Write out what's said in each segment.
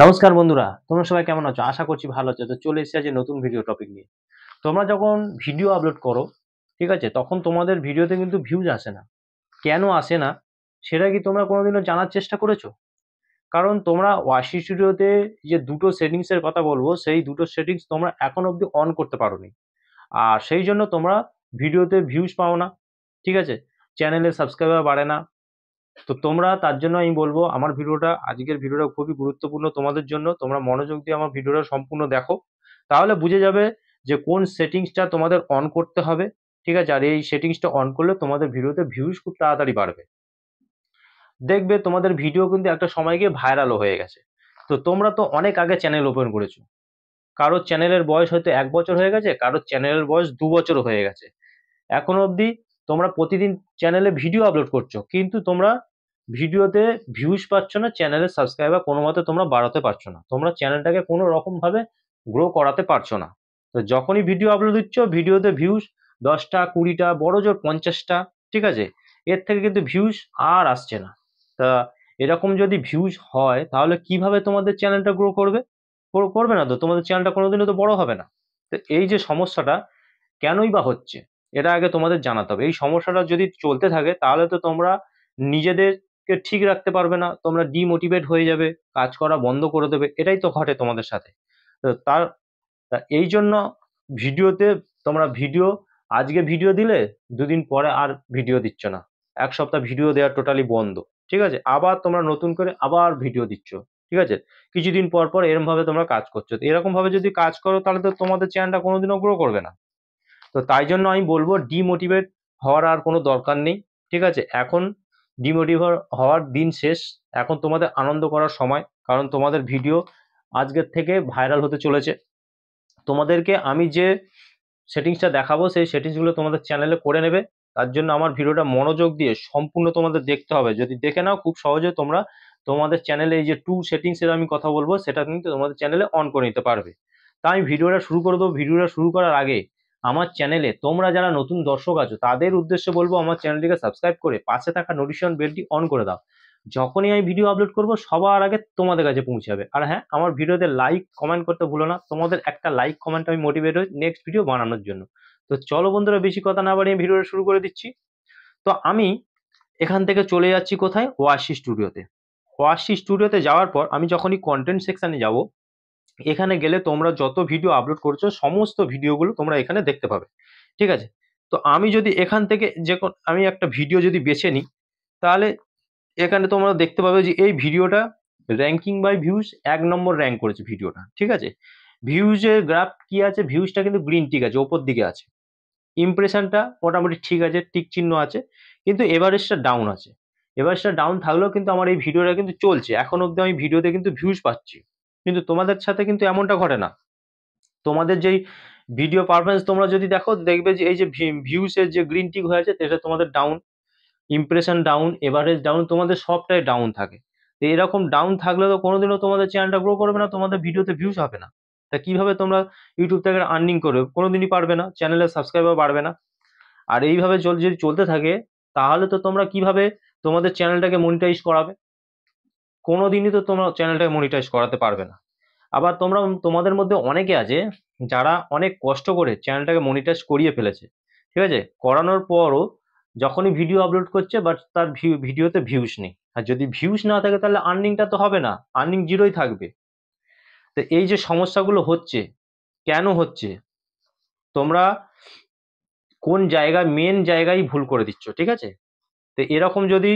নমস্কার বন্ধুরা, তোমরা সবাই কেমন আছো? আশা করছি ভালো আছো। তো চলে এসেছি আজ নতুন ভিডিও টপিক নিয়ে। তোমরা যখন ভিডিও আপলোড করো, ঠিক আছে? তখন তোমাদের ভিডিওতে কিন্তু ভিউজ আসে না। কেন আসে না? সেটা কি তোমরা কোনোদিনও জানার চেষ্টা করেছো? কারণ তোমরা ওয়াসি স্টুডিওতে যে দুটো সেটিংস এর কথা বলবো, সেই দুটো সেটিংস তোমরা এখন অব্দি অন করতে পারোনি। আর সেই জন্য তোমরা ভিডিওতে ভিউজ পাও না, ঠিক আছে? চ্যানেলে সাবস্ক্রাইবার বাড়ে না। তো তোমরা তার জন্য আমি বলবো আমার ভিডিওটা আজকের ভিডিওটা খুবই গুরুত্বপূর্ণ তোমাদের জন্য। তোমরা মনোযোগ দিয়ে আমার ভিডিওটা সম্পূর্ণ দেখো, তাহলে বুঝে যাবে যে কোন সেটিংসটা তোমাদের অন করতে হবে, ঠিক আছে? আর এই সেটিংসটা অন করলে তোমাদের ভিডিওতে ভিউজ খুব তাড়াতাড়ি বাড়বে। দেখবে তোমাদের ভিডিও কিন্তু একটা সময় গিয়ে ভাইরালও হয়ে গেছে। তো তোমরা তো অনেক আগে চ্যানেল ওপেন করেছো, কারোর চ্যানেলের বয়স হয়তো 1 বছর হয়ে গেছে, কারোর চ্যানেলের বয়স 2 বছরও হয়ে গেছে। এখনো অবধি তোমরা প্রতিদিন চ্যানেলে ভিডিও আপলোড করছো, কিন্তু তোমরা ভিডিওতে ভিউজ পাচ্ছ না, চ্যানেলের সাবস্ক্রাইবার কোনো মতে তোমরা বাড়াতে পারছো না, তোমরা চ্যানেলটাকে কোনো রকম ভাবে গ্রো করাতে পারছো না। তো যখনই ভিডিও আপলোড দিচ্ছ, ভিডিওতে ভিউজ 10টা 20টা বড় জোর 50টা, ঠিক আছে? এর থেকে কিন্তু ভিউজ আর আসছে না। তা এরকম যদি ভিউজ হয় তাহলে কিভাবে তোমাদের চ্যানেলটা গ্রো করবে? করবে না তো, তোমাদের চ্যানেলটা কোনোদিনও তো বড় হবে না। তো এই যে সমস্যাটা কেনই বা হচ্ছে, এটা আগে তোমাদের জানাতে হবে। এই সমস্যাটা যদি চলতে থাকে তাহলে তো তোমরা নিজেদেরকে ঠিক রাখতে পারবে না, তোমরা ডিমোটিভেট হয়ে যাবে, কাজ করা বন্ধ করে দেবে। এটাই তো ঘটে তোমাদের সাথে। তো এই জন্য ভিডিওতে তোমরা আজকে ভিডিও দিলে 2 দিন পরে আর ভিডিও দিচ্ছ না, 1 সপ্তাহ ভিডিও দেওয়া টোটালি বন্ধ, ঠিক আছে? আবার তোমরা নতুন করে আবার ভিডিও দিচ্ছ, ঠিক আছে? কিছুদিন পর পর এরম ভাবে তোমরা কাজ করছো। তো এরকম ভাবে যদি কাজ করো তাহলে তো তোমাদের চ্যানেলটা কোনোদিনও গ্রো করবে না। তো তাই জন্য আমি বলবো ডিমোটিভেট হওয়ার আর কোনো দরকার নেই, ঠিক আছে? এখন ডিমোটিভেট হওয়ার দিন শেষ। এখন তোমাদের আনন্দ করার সময়, কারণ তোমাদের ভিডিও আজকের থেকে ভাইরাল হতে চলেছে। তোমাদেরকে আমি যে সেটিংসটা দেখাবো সেই সেটিংসগুলো তোমাদের চ্যানেলে করে নেবে। তার জন্য আমার ভিডিওটা মনোযোগ দিয়ে সম্পূর্ণ তোমাদের দেখতে হবে। যদি দেখে নাও, খুব সহজে তোমরা তোমাদের চ্যানেলে এই যে টু সেটিংস এর আমি কথা বলবো, সেটা কিন্তু তোমাদের চ্যানেলে অন করে নিতে পারবে। তাই আমি ভিডিওটা শুরু করে দেবো। ভিডিওটা শুরু করার আগে আমার চ্যানেলে তোমরা যারা নতুন দর্শক আছো তাদের উদ্দেশ্যে বলবো, আমার চ্যানেলটিকে সাবস্ক্রাইব করে পাশে থাকা নোটিফিকেশন বেলটি অন করে দাও। যখনই আমি ভিডিও আপলোড করব সবার আগে তোমাদের কাছে পৌঁছাবে। আর হ্যাঁ, আমার ভিডিওতে লাইক কমেন্ট করতে ভুলো না। তোমাদের একটা লাইক কমেন্ট আমি মোটিভেট হই নেক্সট ভিডিও বানানোর জন্য। তো চলো বন্ধুরা, বেশি কথা না বাড়িয়ে ভিডিওটা শুরু করে দিচ্ছি। তো আমি এখান থেকে চলে যাচ্ছি কোথায়? ওয়াসি স্টুডিওতে। ওয়াসি স্টুডিওতে যাওয়ার পর আমি যখনই কন্টেন্ট সেকশনে যাব, এখানে গেলে তোমরা যত ভিডিও আপলোড করছো সমস্ত ভিডিওগুলো তোমরা এখানে দেখতে পাবে, ঠিক আছে? তো আমি যদি এখান থেকে আমি একটা ভিডিও যদি বেছে নিই, তাহলে এখানে তোমরা দেখতে পাবে যে এই ভিডিওটা ranking by views 1 number rank করেছে ভিডিওটা, ঠিক আছে? ভিউজের গ্রাফ কি আছে? ভিউজটা কিন্তু গ্রিন টিক আছে, ওপর দিকে আছে। ইমপ্রেশনটা মোটামুটি ঠিক আছে, টিক চিহ্ন আছে, কিন্তু এভারেজটা ডাউন আছে। এভারেজটা ডাউন থাকলেও কিন্তু আমার এই ভিডিওটা কিন্তু চলছে, এখন অব্দি আমি ভিডিওতে কিন্তু ভিউজ পাচ্ছি। কিন্তু তোমাদের সাথে কিন্তু এমনটা ঘটে না। তোমাদের যেই ভিডিও পারফরমেন্স তোমরা যদি দেখো, দেখবে যে এই যে ভিউসের যে গ্রিন টিক হয়ে আছে, এটা তোমাদের down, impression down, average down, তোমাদের সবটাই ডাউন থাকে। তো এরকম ডাউন থাকলে তো কোনোদিনও তোমাদের চ্যানেলটা গ্রো করবে না, তোমাদের ভিডিওতে ভিউজ হবে না। তা কিভাবে তোমরা ইউটিউব থেকে আর্নিং করবে? কোনোদিনই পারবে না, চ্যানেলের সাবস্ক্রাইবার বাড়বে না। আর এইভাবে যদি চলতে থাকে, তাহলে তো তোমরা কিভাবে তোমাদের চ্যানেলটাকে মনিটাইজ করাবে? কোনোদিনই তো তোমরা চ্যানেলটাকে মনিটাইজ করাতে পারবে না। আবার তোমাদের মধ্যে অনেকে আছে যারা অনেক কষ্ট করে চ্যানেলটাকে মনিটাইজ করিয়ে ফেলেছে, ঠিক আছে? করানোর পরও যখনই ভিডিও আপলোড করছে, বাট তার ভিডিওতে ভিউজ নেই। আর যদি ভিউজ না থাকে তাহলে আর্নিংটা তো হবে না, আর্নিং জিরোই থাকবে। তো এই যে সমস্যাগুলো হচ্ছে, কেন হচ্ছে? তোমরা কোন জায়গায়, মেন জায়গায় ভুল করে দিচ্ছ, ঠিক আছে? তো এরকম যদি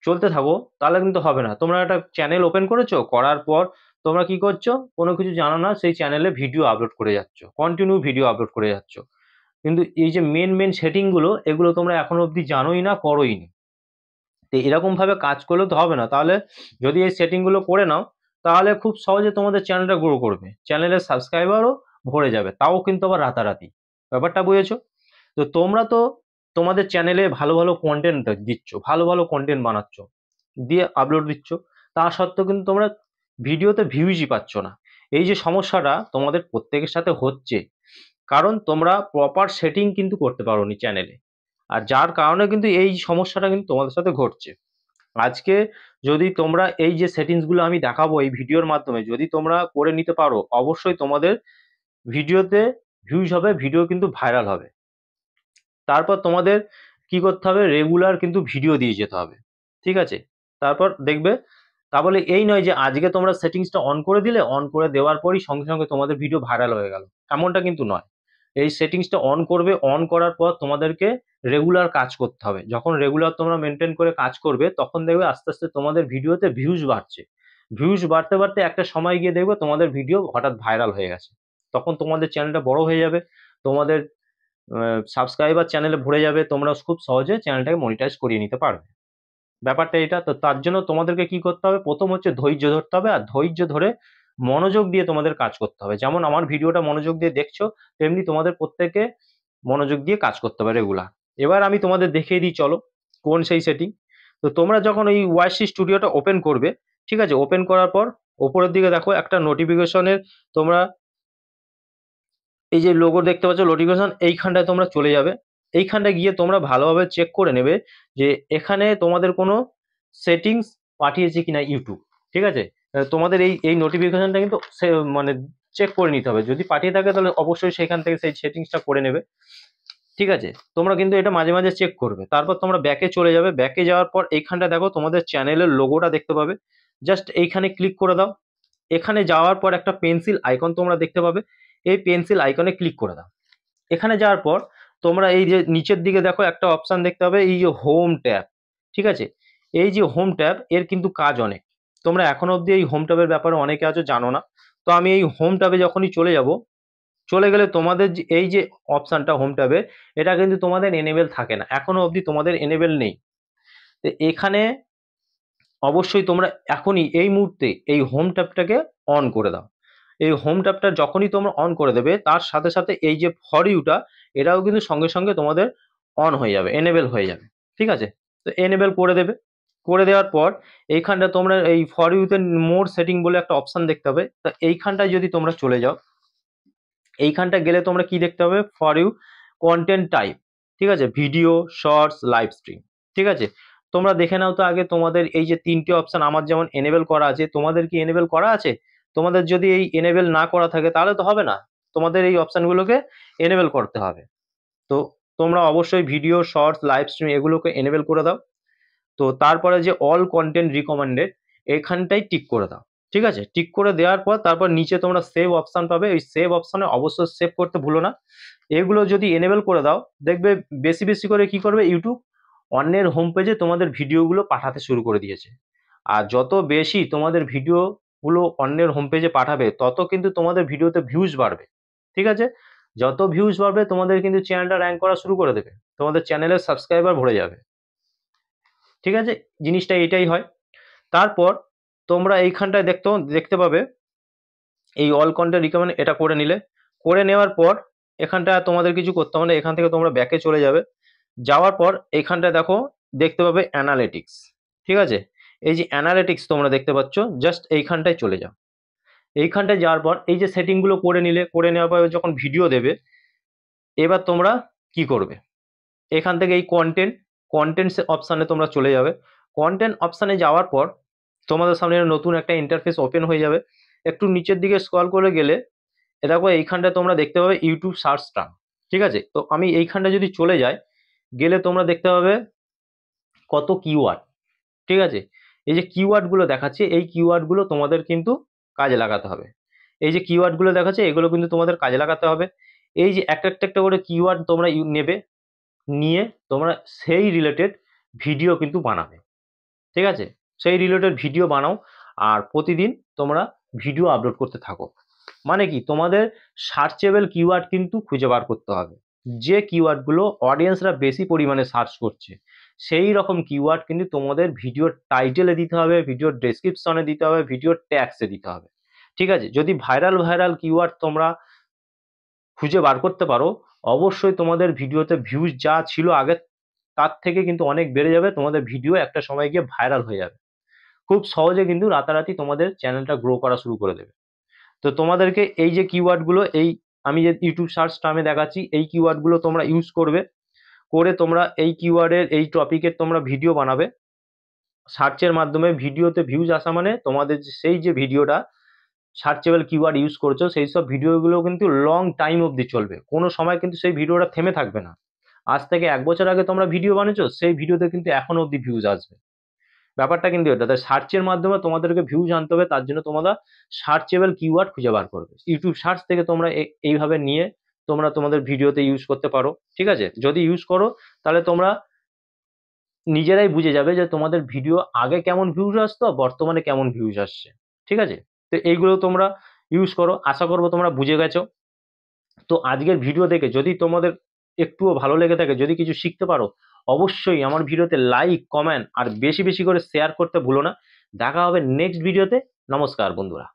চলতে থাকো তাহলে কিন্তু হবে না। তোমরা একটা চ্যানেল ওপেন করেছো, করার পর তোমরা কি করছো? কোনো কিছু জানো না, সেই চ্যানেলে ভিডিও আপলোড করে যাচ্ছ, কন্টিনিউ ভিডিও আপলোড করে যাচ্ছ। কিন্তু এই যে মেন সেটিং গুলো, এগুলো তোমরা এখনো অবধি জানোই না, করোই নি। তো এরকম ভাবে কাজ করলে তো হবে না। তাহলে যদি এই সেটিং গুলো করে নাও, তাহলে খুব সহজে তোমাদের চ্যানেলটা গ্রো করবে, চ্যানেলের সাবস্ক্রাইবারও ভরে যাবে, তাও কিন্তু আবার রাতারাতি। ব্যাপারটা বুঝেছো? তো তোমরা তো তোমাদের চ্যানেলে ভালো ভালো কন্টেন্ট দিচ্ছ, ভালো ভালো কন্টেন্ট বানাচ্ছ, দিয়ে আপলোড দিচ্ছ, তা সত্ত্বেও কিন্তু তোমরা ভিডিওতে ভিউজই পাচ্ছ না। এই যে সমস্যাটা তোমাদের প্রত্যেকের সাথে হচ্ছে, কারণ তোমরা প্রপার সেটিং কিন্তু করতে পারোনি চ্যানেলে। আর যার কারণে কিন্তু এই সমস্যাটা কিন্তু তোমাদের সাথে ঘটছে। আজকে যদি তোমরা এই যে সেটিংসগুলো আমি দেখাবো এই ভিডিওর মাধ্যমে যদি তোমরা করে নিতে পারো, অবশ্যই তোমাদের ভিডিওতে ভিউজ হবে, ভিডিও কিন্তু ভাইরাল হবে। তারপর তোমাদের কি করতে হবে, রেগুলার কিন্তু ভিডিও দিয়ে যেতে হবে, ঠিক আছে? তারপর দেখবে, তা বলে এই নয় যে আজকে তোমরা সেটিংসটা অন করে দিলে, অন করে দেওয়ার পরই সঙ্গে সঙ্গে তোমাদের ভিডিও ভাইরাল হয়ে গেল, এমনটা কিন্তু নয়। এই সেটিংসটা অন করবে, অন করার পর তোমাদেরকে রেগুলার কাজ করতে হবে। যখন রেগুলার তোমরা মেনটেন করে কাজ করবে, তখন দেখবে আস্তে আস্তে তোমাদের ভিডিওতে ভিউজ বাড়ছে। ভিউজ বাড়তে বাড়তে একটা সময় গিয়ে দেখবে তোমাদের ভিডিও হঠাৎ ভাইরাল হয়ে গেছে। তখন তোমাদের চ্যানেলটা বড় হয়ে যাবে, তোমাদের সাবস্ক্রাইবার চ্যানেলে ভরে যাবে, তোমরা খুব সহজে চ্যানেলটাকে মনিটাইজ করিয়ে নিতে পারবে। ব্যাপারটা এটা। তো তার জন্য তোমাদেরকে কি করতে হবে, প্রথম হচ্ছে ধৈর্য ধরতে হবে, আর ধৈর্য ধরে মনোযোগ দিয়ে তোমাদের কাজ করতে হবে। যেমন আমার ভিডিওটা মনোযোগ দিয়ে দেখছো, তেমনি তোমাদের প্রত্যেকে মনোযোগ দিয়ে কাজ করতে হবে রেগুলার। এবার আমি তোমাদের দেখিয়ে দিই, চলো কোন সেই সেটিং। তো তোমরা যখন এই ওয়াইসি স্টুডিওটা ওপেন করবে, ঠিক আছে, ওপেন করার পর ওপরের দিকে দেখো একটা নোটিফিকেশনের তোমরা এই যে লোগো দেখতে পাচ্ছ নোটিফিকেশন, এইখানটায় তোমরা চলে যাবে। এইখানটায় গিয়ে তোমরা ভালোভাবে চেক করে নেবে যে এখানে তোমাদের কোনো সেটিংস পাঠিয়েছে কিনা ইউটিউব, ঠিক আছে? তোমাদের এই এই নোটিফিকেশনটা কিন্তু মানে চেক করে নিতে হবে। যদি পাঠিয়ে থাকে তাহলে অবশ্যই সেখান থেকে সেই সেটিংসটা করে নেবে, ঠিক আছে? তোমরা কিন্তু এটা মাঝে মাঝে চেক করবে। তারপর তোমরা ব্যাকে চলে যাবে। ব্যাকে যাওয়ার পর এইখানটা দেখো তোমাদের চ্যানেলের লোগোটা দেখতে পাবে, জাস্ট এইখানে ক্লিক করে দাও। এখানে যাওয়ার পর একটা পেন্সিল আইকন তোমরা দেখতে পাবে, এই পেন্সিল আইকনে ক্লিক করে দাও। এখানে যাওয়ার পর তোমরা এই যে নিচের দিকে দেখো একটা অপশন দেখতে পাবে, এই যে হোম ট্যাব, ঠিক আছে? এই যে হোম ট্যাব, এর কিন্তু কাজ অনেক। তোমরা এখনো অবধি এই হোম ট্যাবের ব্যাপারে অনেকে আছো জানো না। তো আমি এই হোম ট্যাবে যখনই চলে যাব, চলে গেলে তোমাদের এই যে অপশনটা হোম ট্যাবে, এটা কিন্তু তোমাদের এনেবেল থাকে না, এখনো অবধি তোমাদের এনেবেল নেই। তো এখানে অবশ্যই তোমরা এখনই এই মুহূর্তে এই হোম ট্যাবটাকে অন করে দাও। এই হোম ট্যাবটা যখনই তোমরা অন করে দেবে, তার সাথে সাথে এই যে ফর ইউটা, এটাও কিন্তু সঙ্গে সঙ্গে তোমাদের অন হয়ে যাবে, এনেবেল হয়ে যাবে, ঠিক আছে? তো এনেবেল করে দেবে। করে দেওয়ার পর এইখানটা তোমরা এই ফর ইউতে মোর সেটিং বলে একটা অপশন দেখতে হবে। তা এইখানটায় যদি তোমরা চলে যাও, এইখানটা গেলে তোমরা কি দেখতে হবে, ফর ইউ কন্টেন্ট টাইপ, ঠিক আছে, ভিডিও, শর্টস, লাইভ স্ট্রিম, ঠিক আছে? তোমরা দেখে নাও তো আগে তোমাদের এই যে তিনটে অপশন আমার যেমন এনেবেল করা আছে, তোমাদের কি এনেবেল করা আছে? তোমাদের যদি এই এনেবেল না করা থাকে তাহলে তো হবে না, তোমাদের এই অপশনগুলোকে এনেবেল করতে হবে। তো তোমরা অবশ্যই ভিডিও, শর্টস, লাইভ স্ট্রিম এগুলোকে এনেবেল করে দাও। তো তারপরে যে অল কন্টেন্ট রিকমেন্ডেড, এখানটাই টিক করে দাও, ঠিক আছে? টিক করে দেওয়ার পর তারপর নিচে তোমরা সেভ অপশন পাবে, ওই সেভ অপশনে অবশ্যই সেভ করতে ভুলো না। এগুলো যদি এনেবেল করে দাও, দেখবে বেশি বেশি করে কি করবে ইউটিউব, অন্যের হোম পেজে তোমাদের ভিডিওগুলো পাঠাতে শুরু করে দিয়েছে। আর যত বেশি তোমাদের ভিডিওগুলো অন্যের হোম পেজে পাঠাবে, তত কিন্তু তোমাদের ভিডিওতে ভিউজ বাড়বে, ঠিক আছে? যত ভিউজ বাড়বে তোমাদের কিন্তু চ্যানেলটা র্যাঙ্ক করা শুরু করে দেবে, তোমাদের চ্যানেলের সাবস্ক্রাইবার ভরে যাবে, ঠিক আছে? জিনিসটা এটাই হয়। তারপর তোমরা এইখানটায় দেখতে পাবে এই অল কন্টেন্ট রিকমেন্ড, এটা করে নিলে। করে নেওয়ার পর এখানটা তোমাদের কিছু করতে হবে না, এখান থেকে তোমরা ব্যাকে চলে যাবে। যাওয়ার পর এইখানটা দেখো দেখতে পাবে অ্যানালিটিক্স, ঠিক আছে? এই যে অ্যানালিটিক্স তোমরা দেখতে পাচ্ছ, জাস্ট এইখানটায় চলে যাও। এইখানটায় যাওয়ার পর এই যে সেটিংগুলো করে নিলে, করে নেওয়ার পর যখন ভিডিও দেবে, এবার তোমরা কি করবে, এখান থেকে এই কন্টেন্টস অপশানে তোমরা চলে যাবে। কন্টেন্ট অপশানে যাওয়ার পর তোমাদের সামনে নতুন একটা ইন্টারফেস ওপেন হয়ে যাবে। একটু নিচের দিকে স্ক্রল করে গেলে এ দেখো এইখানটা তোমরা দেখতে পাবে ইউটিউব সার্চ টার্ম, ঠিক আছে? তো আমি এইখানটা যদি চলে যাই, গেলে তোমরা দেখতে পাবে কত কিওয়ার্ড, ঠিক আছে? এই যে কিওয়ার্ডগুলো দেখাচ্ছে, এই কিওয়ার্ডগুলো তোমাদের কিন্তু কাজে লাগাতে হবে। এই যে কিওয়ার্ডগুলো দেখাচ্ছে, এগুলো কিন্তু তোমাদের কাজে লাগাতে হবে। এই যে একটা একটা একটা করে কিওয়ার্ড তোমরা নেবে, নিয়ে তোমরা সেই রিলেটেড ভিডিও কিন্তু বানাবে, ঠিক আছে? সেই রিলেটেড ভিডিও বানাও, আর প্রতিদিন তোমরা ভিডিও আপলোড করতে থাকো। মানে কি, তোমাদের সার্চেবল কিওয়ার্ড কিন্তু খুঁজে বার করতে হবে। যে কিওয়ার্ডগুলো অডিয়েন্সরা বেশি পরিমাণে সার্চ করছে, সেই রকম কিওয়ার্ড কিন্তু তোমাদের ভিডিওর টাইটেলে দিতে হবে, ভিডিওর ডেসক্রিপশনে দিতে হবে, ভিডিওর ট্যাগসে দিতে হবে, ঠিক আছে? যদি ভাইরাল ভাইরাল কিওয়ার্ড তোমরা খুঁজে বার করতে পারো, অবশ্যই তোমাদের ভিডিওতে ভিউজ যা ছিল আগে তার থেকে কিন্তু অনেক বেড়ে যাবে, তোমাদের ভিডিও একটা সময় গিয়ে ভাইরাল হয়ে যাবে। খুব সহজে কিন্তু রাতারাতি তোমাদের চ্যানেলটা গ্রো করা শুরু করে দেবে। তো তোমাদেরকে এই যে কিওয়ার্ডগুলো, এই আমি যে ইউটিউব সার্চ টার্মে দেখাচ্ছি, এই কিওয়ার্ডগুলো তোমরা ইউজ করবে, করে তোমরা এই কিওয়ার্ডের এই টপিকের তোমরা ভিডিও বানাবে। সার্চের মাধ্যমে ভিডিওতে ভিউজ আসা মানে তোমাদের সেই যে ভিডিওটা সার্চেবল কিওয়ার্ড ইউজ করছো সেই সব ভিডিওগুলো কিন্তু লং টাইম অবধি চলবে, কোনো সময় কিন্তু সেই ভিডিওটা থেমে থাকবে না। আজ থেকে 1 বছর আগে তোমরা ভিডিও বানিয়েছো, সেই ভিডিওতে কিন্তু এখন অবধি ভিউজ আসবে। ব্যাপারটা কিন্তু এটা, তাই সার্চের মাধ্যমে তোমাদেরকে ভিউজ আনতে হবে, তার জন্য তোমরা সার্চেবল কিওয়ার্ড খুঁজে বার করবে। ইউটিউব সার্চ থেকে তোমরা এইভাবে নিয়ে তোমরা তোমাদের ভিডিওতে ইউজ করতে পারো। ঠিক আছে, যদি ইউজ করো তাহলে তোমরা নিজেরাই বুঝে যাবে যে তোমাদের ভিডিও আগে কেমন ভিউজ আসতো, বর্তমানে কেমন ভিউজ আসছে। ঠিক আছে, তো এইগুলো তোমরা ইউজ করো, আশা করবো তোমরা বুঝে গেছো। তো আজকের ভিডিও দেখে যদি তোমাদের একটুও ভালো লেগে থাকে, যদি কিছু শিখতে পারো, অবশ্যই আমার ভিডিওতে লাইক, কমেন্ট আর বেশি বেশি করে শেয়ার করতে ভুলো না। দেখা হবে নেক্সট ভিডিওতে। নমস্কার বন্ধুরা।